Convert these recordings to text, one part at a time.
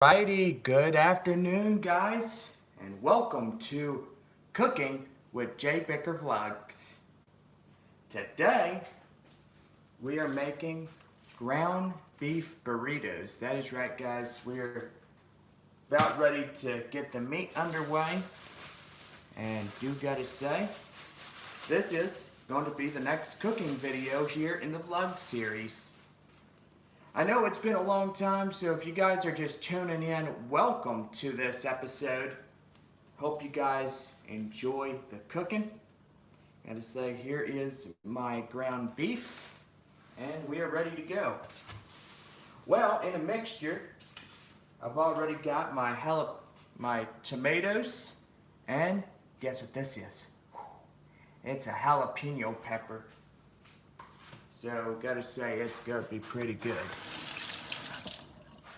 Alrighty, good afternoon, guys, and welcome to Cooking with Jay Bicker Vlogs. Today, we are making ground beef burritos. That is right, guys. We're about ready to get the meat underway, and do gotta say, this is going to be the next cooking video here in the vlog series. I know it's been a long time, so if you guys are just tuning in, welcome to this episode. Hope you guys enjoy the cooking. Gotta say, here is my ground beef, and we are ready to go. Well, in a mixture, I've already got my tomatoes, and guess what this is? It's a jalapeno pepper. So, gotta say, it's gonna be pretty good.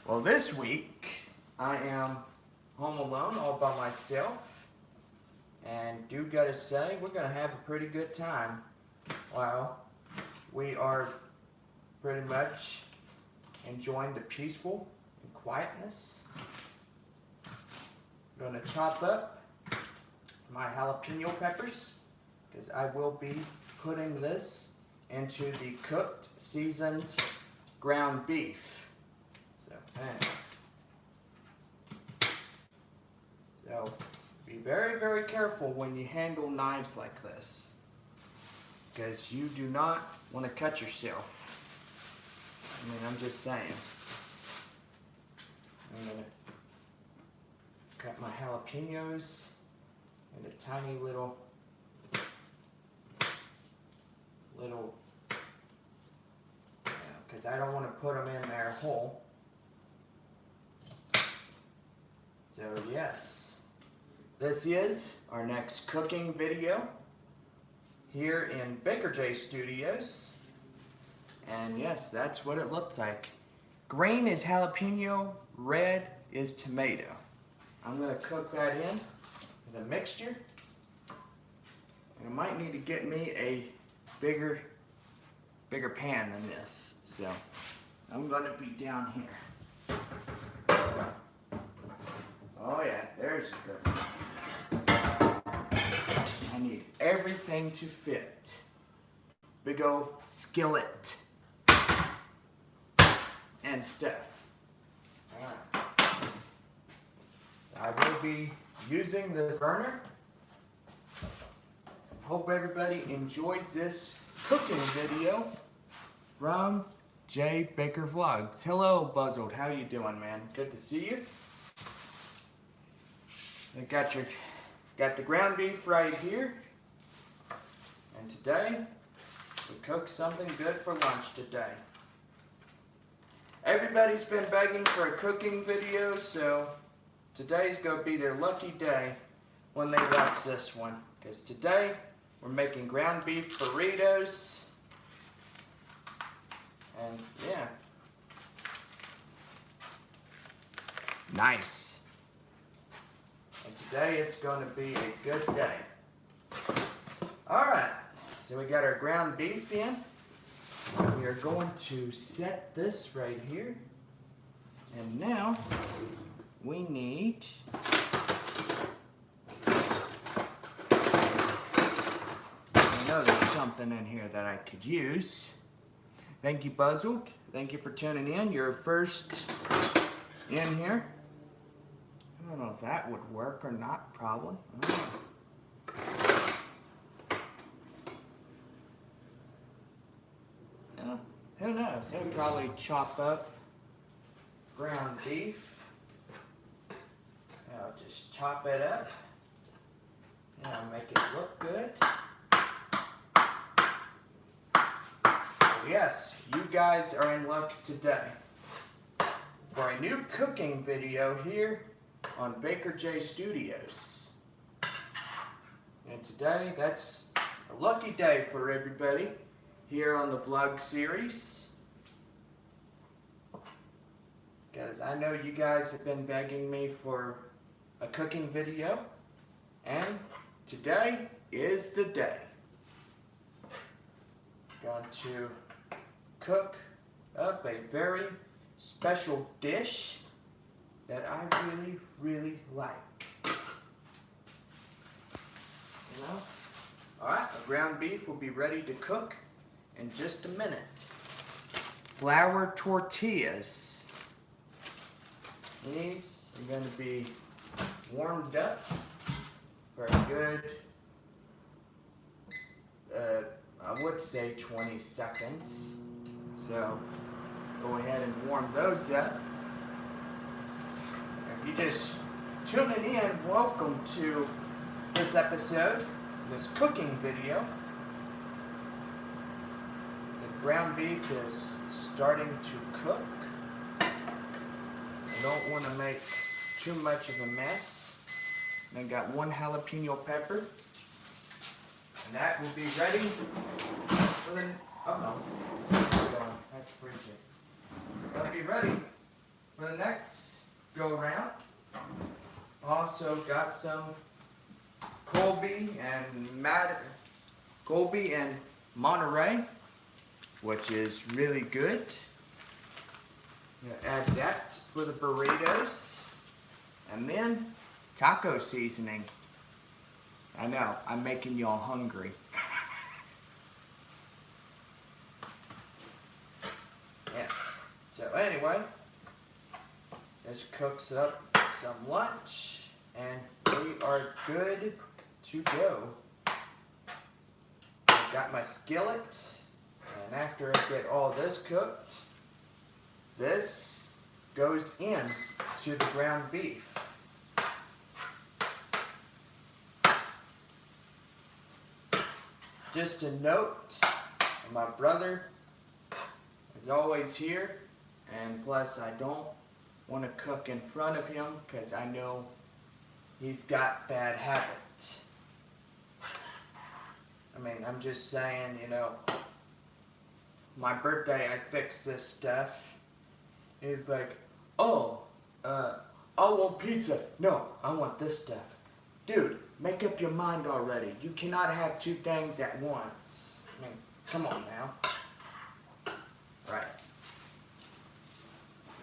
Well, this week, I am home alone, all by myself. And do gotta say, we're gonna have a pretty good time. Well, we are pretty much enjoying the peaceful and quietness. I'm gonna chop up my jalapeno peppers, because I will be putting this into the cooked, seasoned ground beef. So be very, very careful when you handle knives like this, because you do not want to cut yourself. I mean, I'm just saying. I'm going to cut my jalapenos into tiny little because I don't want to put them in there whole. So yes, this is our next cooking video here in Baker J Studios. And yes, that's what it looks like. Green is jalapeno, red is tomato. I'm going to cook that in the mixture. And I might need to get me a bigger pan than this. So I'm going to be down here. Oh yeah, there's a good one. I need everything to fit. Big old skillet and stuff. Alright. I will be using this burner. Hope everybody enjoys this cooking video from Jay Baker Vlogs. Hello, Buzzled. How you doing, man? Good to see you. I got the ground beef right here. And today, we cooked something good for lunch today. Everybody's been begging for a cooking video, so today's gonna be their lucky day when they watch this one. Because today, we're making ground beef burritos. And yeah. Nice. And today it's going to be a good day. Alright, so we got our ground beef in. We are going to set this right here. And now we need I know there's something in here that I could use. Thank you, Buzzled. Thank you for tuning in. You're first in here. I don't know if that would work or not, probably. I don't know. Yeah, who knows? I'd probably chop up ground beef. I'll just chop it up. And I'll make it look good. Yes, you guys are in luck today for a new cooking video here on Baker J Studios. And today, that's a lucky day for everybody here on the vlog series. Because I know you guys have been begging me for a cooking video. And today is the day. Got to cook up a very special dish that I really, really like. You know? Alright, the ground beef will be ready to cook in just a minute. Flour tortillas. These are going to be warmed up for a good, I would say 20 seconds. So go ahead and warm those up. If you just tuning in, welcome to this episode, this cooking video. The ground beef is starting to cook. I don't want to make too much of a mess. I got 1 jalapeno pepper. And that will be ready for the, that's freezing. That'll be ready for the next go around. Also got some Colby and Monterey, which is really good. I'm gonna add that for the burritos. And then taco seasoning. I know, I'm making y'all hungry. Yeah. So anyway, this cooks up some lunch and we are good to go. I've got my skillet, and after I get all this cooked, this goes in to the ground beef. Just a note, my brother is always here, and plus I don't want to cook in front of him because I know he's got bad habits. I mean, I'm just saying, you know, my birthday I fixed this stuff. He's like, oh, I want pizza. No, I want this stuff. Dude, make up your mind already. You cannot have 2 things at once. I mean, come on now. Right.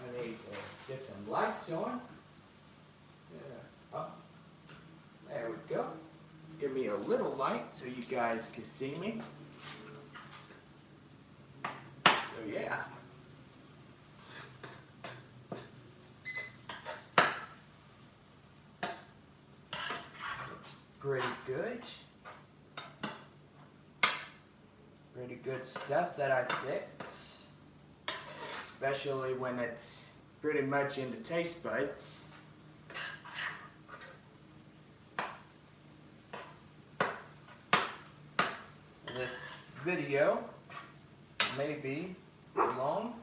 I need to get some lights on. Yeah. Oh. There we go. Give me a little light so you guys can see me. So yeah. Pretty good. Pretty good stuff that I fix. Especially when it's pretty much in the taste buds. This video may be long.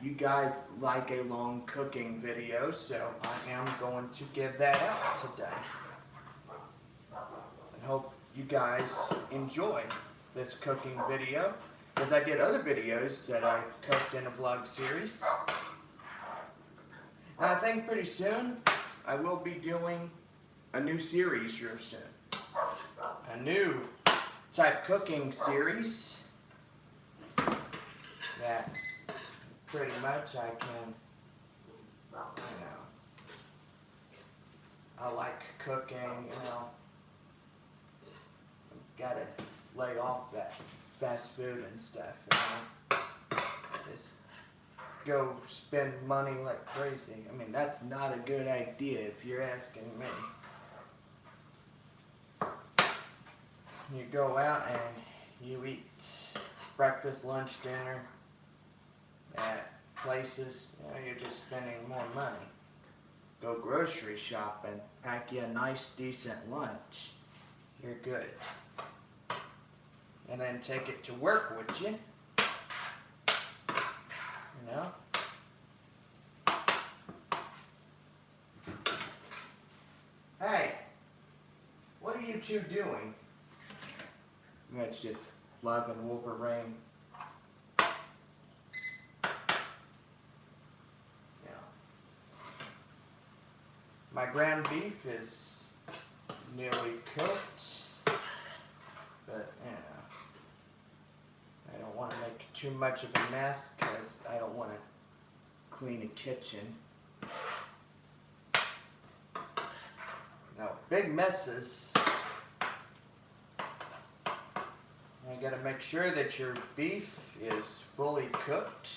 You guys like a long cooking video, so I am going to give that out today. I hope you guys enjoy this cooking video, because I get other videos that I cooked in a vlog series. And I think pretty soon I will be doing a new series real soon. A new type cooking series that pretty much I can, you know, I like cooking, you know, gotta lay off that fast food and stuff, you know, just go spend money like crazy. I mean, that's not a good idea if you're asking me. You go out and you eat breakfast, lunch, dinner at places, you know, you're just spending more money. Go grocery shopping, pack you a nice decent lunch, you're good. And then take it to work with you, you know. Hey, what are you two doing? That's just Love and Wolverine. My ground beef is nearly cooked, but you know, I don't want to make too much of a mess because I don't want to clean a kitchen. Now, big messes. You gotta make sure that your beef is fully cooked.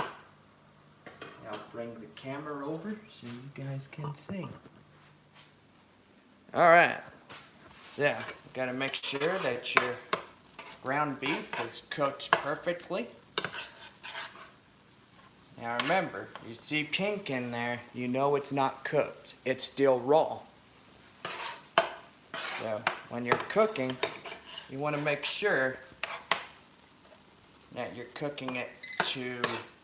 I'll bring the camera over so you guys can see. Alright, so gotta make sure that your ground beef is cooked perfectly. Now remember, you see pink in there, you know it's not cooked. It's still raw. So when you're cooking, you want to make sure that you're cooking it to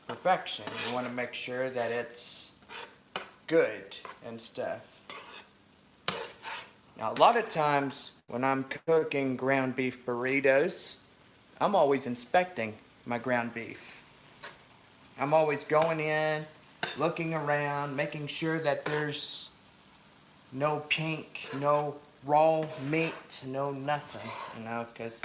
perfection. You want to make sure that it's good and stuff. Now, a lot of times when I'm cooking ground beef burritos, I'm always inspecting my ground beef. I'm always going in, looking around, making sure that there's no pink, no raw meat, no nothing, you know, because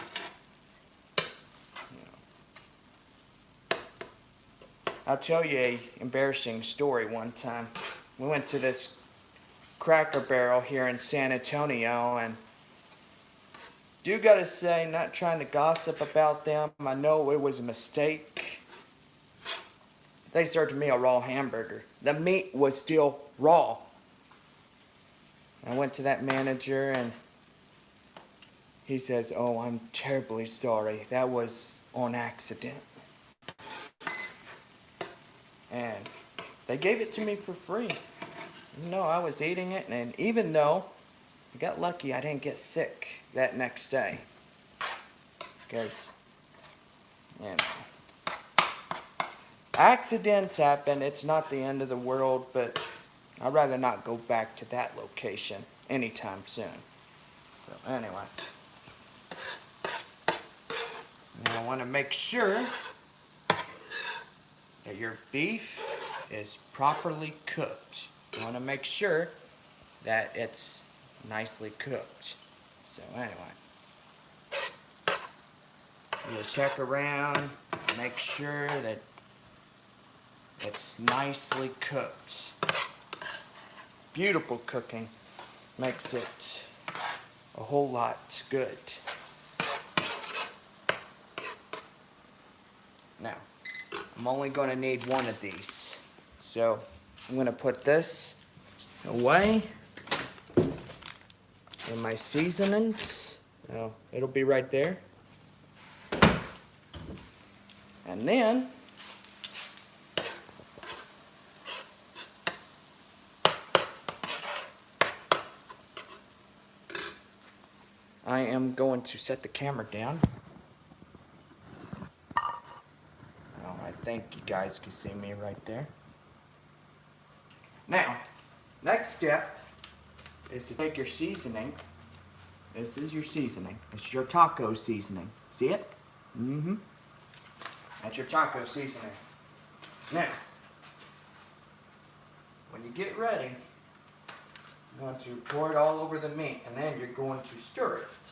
I'll tell you a embarrassing story one time. We went to this Cracker Barrel here in San Antonio, and do gotta say, not trying to gossip about them, I know it was a mistake. They served me a raw hamburger. The meat was still raw. I went to that manager and he says, "Oh, I'm terribly sorry. That was on accident." And they gave it to me for free. You know, I was eating it, and even though I got lucky, I didn't get sick that next day. Because, you know, accidents happen. It's not the end of the world, but I'd rather not go back to that location anytime soon. So anyway, now I want to make sure that your beef is properly cooked. You want to make sure that it's nicely cooked. So anyway, you just check around, make sure that it's nicely cooked. Beautiful cooking makes it a whole lot good. Now, I'm only going to need one of these. So I'm going to put this away in my seasonings. Oh, it'll be right there. And then I am going to set the camera down. Oh, I think you guys can see me right there. Now, next step is to take your seasoning. This is your seasoning. It's your taco seasoning. See it? Mm-hmm. That's your taco seasoning. Now, when you get ready, you're going to pour it all over the meat, and then you're going to stir it.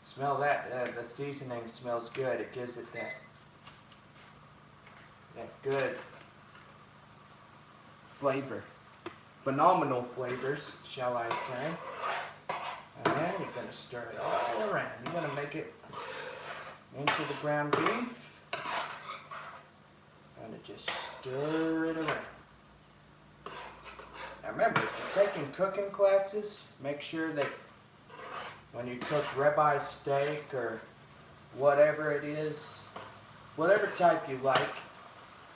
Smell that. The seasoning smells good. It gives it that good flavor. Phenomenal flavors, shall I say. And then you're going to stir it all around. You're going to make it into the ground beef. And just stir it around. Now remember, if you're taking cooking classes, make sure that when you cook ribeye steak or whatever it is, whatever type you like,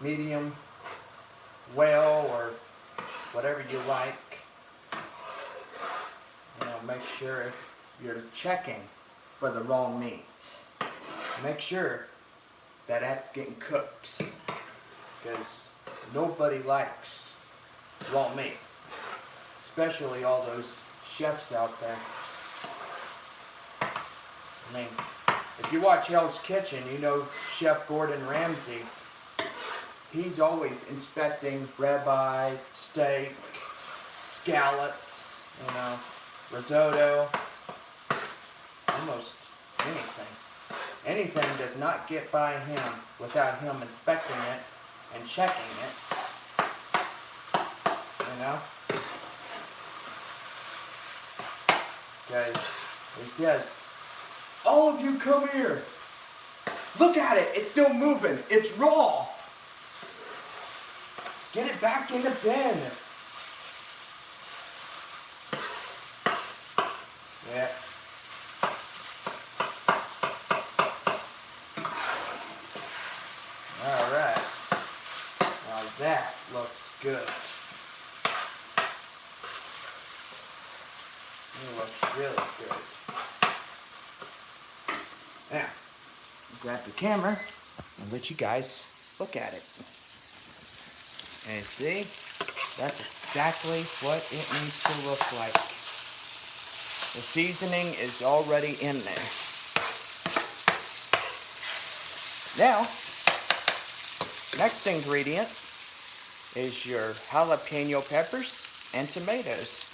medium, well, or whatever you like, you know, make sure you're checking for the raw meat. Make sure that that's getting cooked, because nobody likes raw meat, especially all those chefs out there. I mean, if you watch Hell's Kitchen, you know Chef Gordon Ramsay. He's always inspecting ribeye, steak, scallops, you know, risotto, almost anything. anything does not get by him without him inspecting it and checking it. You know? Because he says, all of you come here. Look at it. It's still moving. It's raw. Get it back in the bin. Yeah. All right. Now that looks good. It looks really good. Now, grab the camera and let you guys look at it. And see, that's exactly what it needs to look like. The seasoning is already in there. Now, next ingredient is your jalapeno peppers and tomatoes.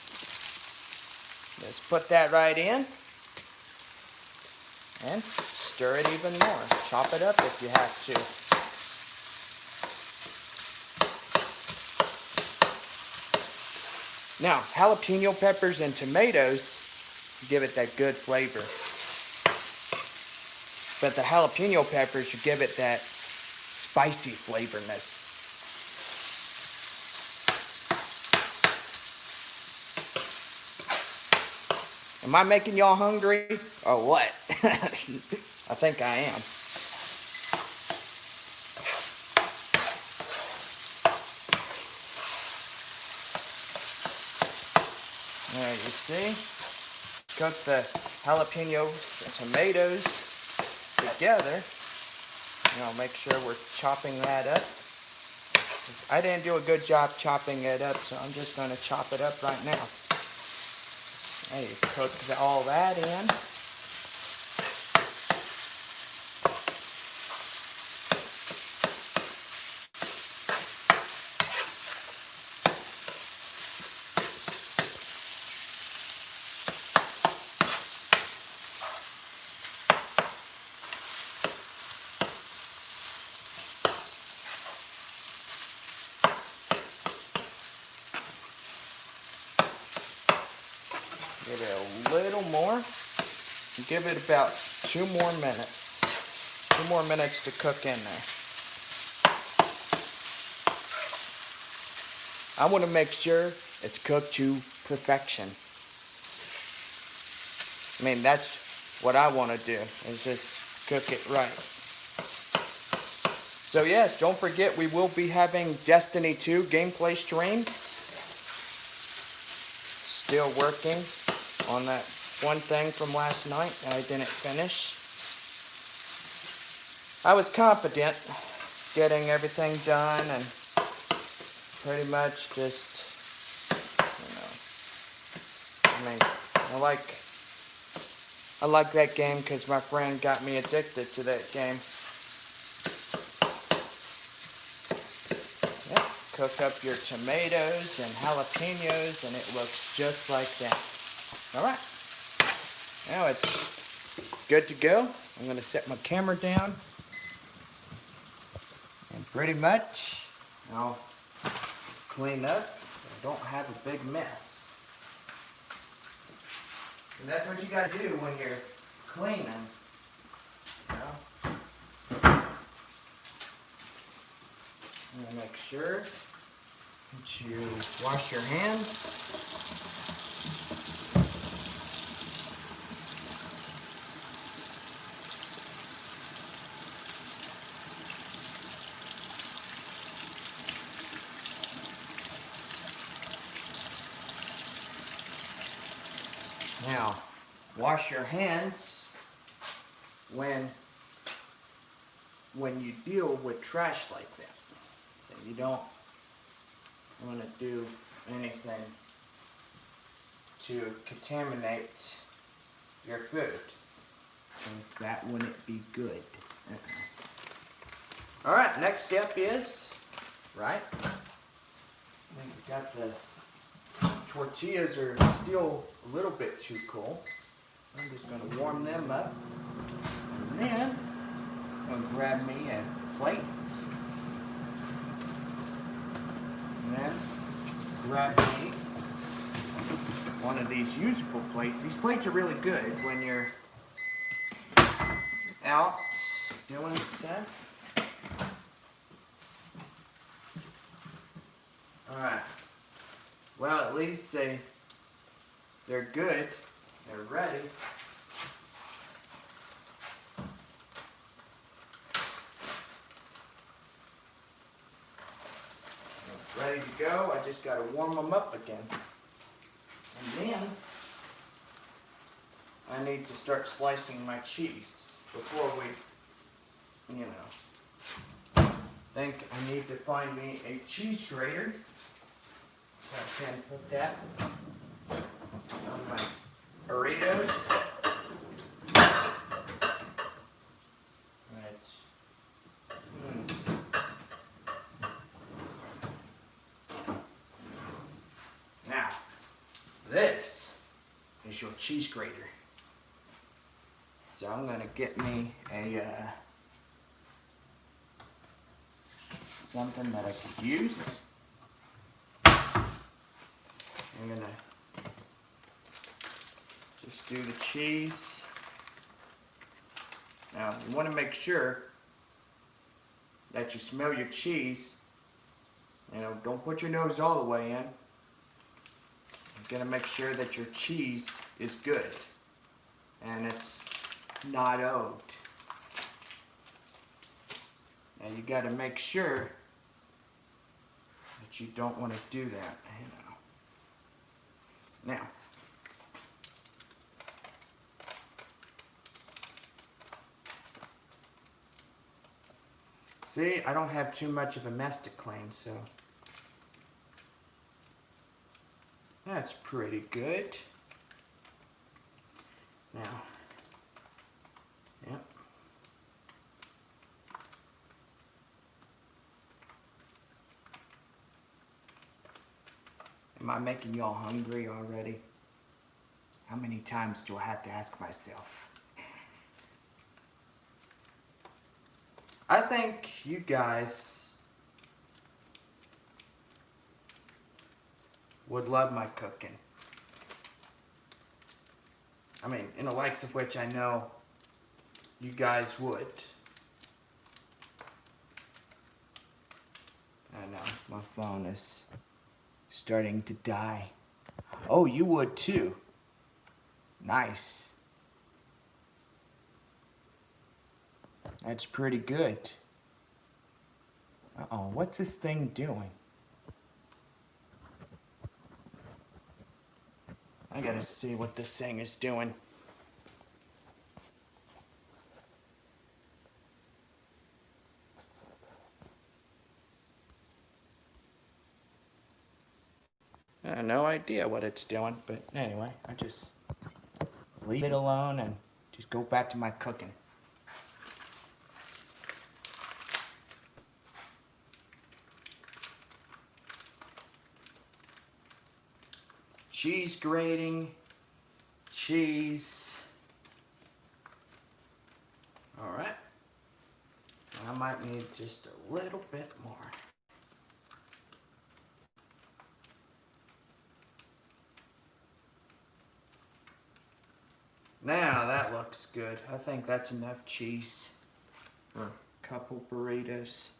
Just put that right in and stir it even more. Chop it up if you have to. Now, jalapeno peppers and tomatoes give it that good flavor. But the jalapeno peppers should give it that spicy flavorness. Am I making y'all hungry or what? I think I am. There you see. Cook the jalapenos and tomatoes together. Make sure we're chopping that up. I didn't do a good job chopping it up, so I'm just going to chop it up right now. There you cook all that in. Give it a little more. Give it about 2 more minutes. 2 more minutes to cook in there. I want to make sure it's cooked to perfection. I mean, that's what I want to do, is just cook it right. So yes, don't forget we will be having Destiny 2 gameplay streams. Still working on that one thing from last night that I didn't finish. I was confident getting everything done and pretty much just, I mean, I like that game because my friend got me addicted to that game. Yep, cook up your tomatoes and jalapenos and it looks just like that. Alright, now it's good to go. I'm going to set my camera down and pretty much I'll clean up so I don't have a big mess. And that's what you got to do when you're cleaning. And make sure that you wash your hands. Now, wash your hands when you deal with trash like that. So you don't want to do anything to contaminate your food, because that wouldn't be good. Alright, next step is, right, we got the tortillas are still a little bit too cold. I'm just going to warm them up. And then I'm gonna grab me a plate. And then grab me one of these usable plates. These plates are really good when you're out doing stuff. Alright. Well, at least they're good. They're ready. Ready to go. I just got to warm them up again. And then I need to start slicing my cheese before we, think I need to find me a cheese grater. So I can put that on my burritos. Now, this is your cheese grater. So I'm gonna get me a something that I could use. I'm gonna just do the cheese. Now you want to make sure that you smell your cheese. Don't put your nose all the way in. You're gonna make sure that your cheese is good and it's not old. And you got to make sure that you don't want to do that. Now, see, I don't have too much of a mess to clean, so that's pretty good. Now, yep. Am I making y'all hungry already? How many times do I have to ask myself? I think you guys would love my cooking. I mean, in the likes of which I know you guys would. I know, my phone is starting to die. Oh, you would too. Nice. That's pretty good. Uh-oh, what's this thing doing? I gotta see what this thing is doing. I have no idea what it's doing, but anyway, I just leave it alone and just go back to my cooking. Cheese grating, cheese. All right. I might need just a little bit more. Now that looks good. I think that's enough cheese for a couple burritos.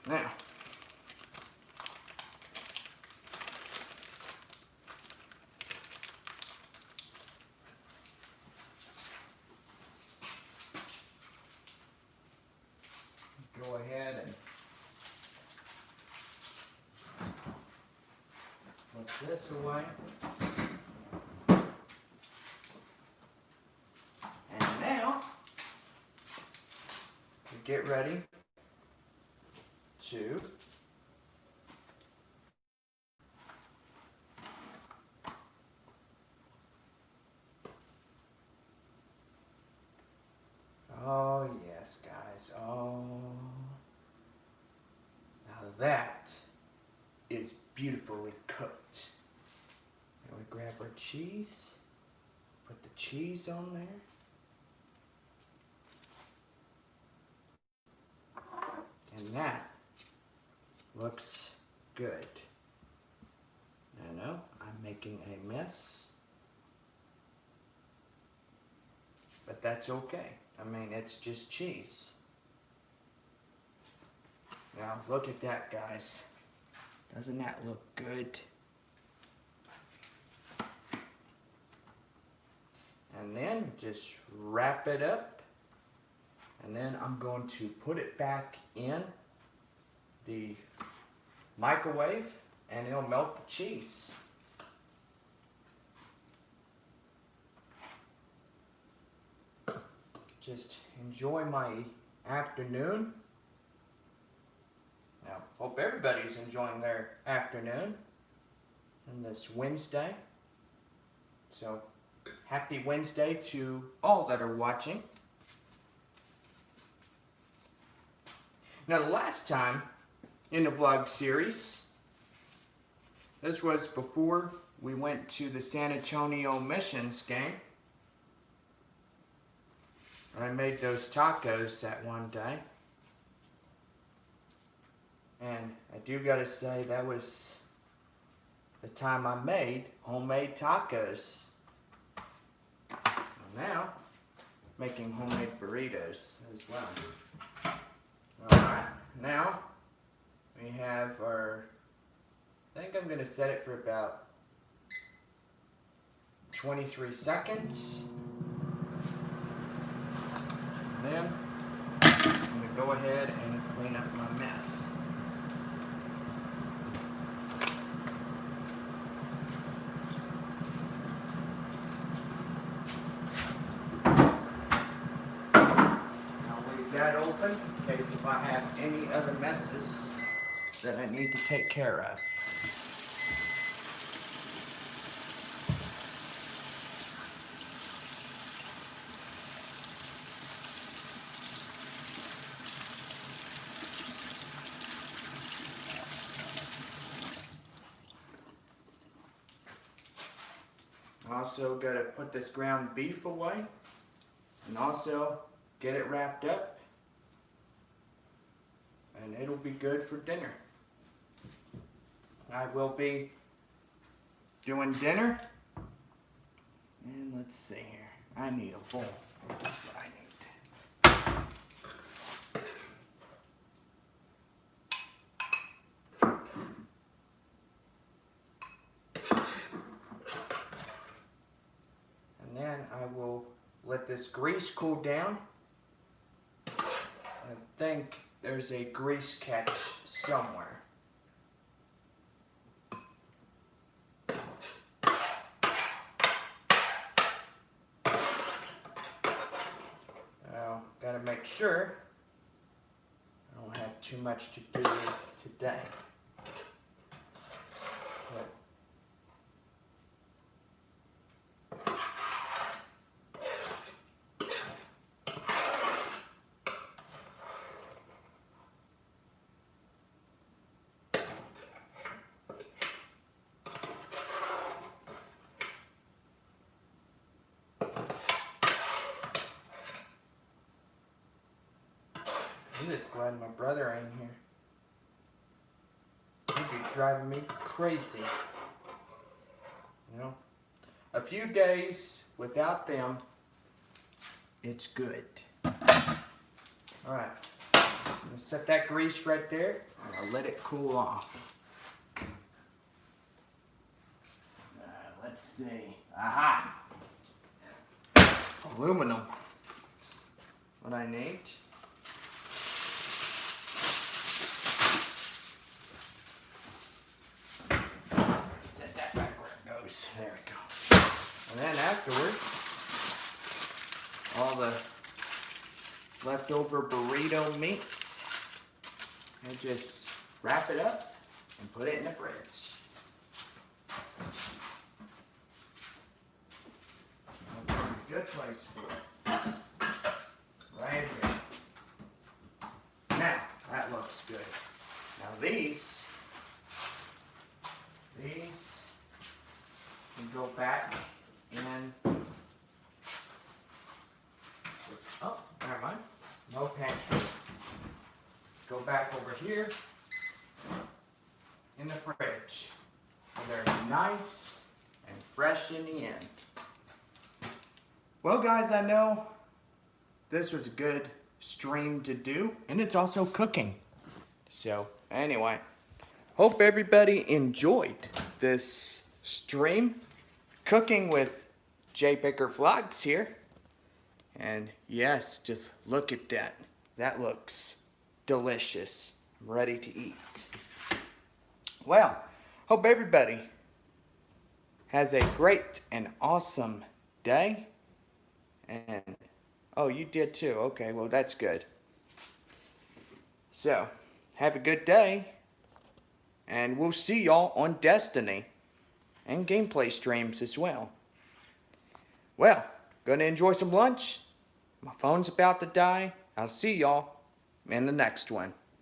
Now, go ahead and put this away. And now, we get ready to oh yes, guys. Oh, now that is beautifully cooked. Now we grab our cheese, put the cheese on there. that looks good. I know I'm making a mess, but that's okay. I mean, it's just cheese. Now look at that, guys. Doesn't that look good? And then just wrap it up. And then I'm going to put it back in the microwave and it'll melt the cheese. Just enjoy my afternoon. Now, hope everybody's enjoying their afternoon on this Wednesday. So, happy Wednesday to all that are watching. Now, the last time in the vlog series, this was before we went to the San Antonio Missions game. I made those tacos that one day. And I do gotta say, that was the time I made homemade tacos. And now, making homemade burritos as well. Alright, now we have our, I think I'm gonna set it for about 23 seconds. And then I'm gonna go ahead and clean up my mess. That open in case if I have any other messes that I need to take care of. Also got to put this ground beef away and also get it wrapped up. And it'll be good for dinner. I will be doing dinner. And let's see here. I need a bowl. That's what I need. And then I will let this grease cool down. I think there's a grease catch somewhere. Now, gotta make sure I don't have too much to do today. But I'm just glad my brother ain't here. He'd be driving me crazy. You know? A few days without them, it's good. Alright. I'm going to set that grease right there and I'll let it cool off. Let's see. Aha! Aluminum. That's what I need. There we go. And then afterwards, all the leftover burrito meats, and just wrap it up and put it in the fridge. Good place for it. Right here. Now, that looks good. Now these can go back in. Oh, never mind. No pantry. go back over here in the fridge. They're nice and fresh in the end. Well guys, I know this was a good stream to do, and it's also cooking. So anyway, hope everybody enjoyed this stream. Cooking with J Bicker Vlogs here. And yes, just look at that. That looks delicious. I'm ready to eat. Well, hope everybody has a great and awesome day. And, oh, you did too. Okay, well, that's good. So, have a good day. And we'll see y'all on Destiny and gameplay streams as well. Well, gonna enjoy some lunch. My phone's about to die. I'll see y'all in the next one.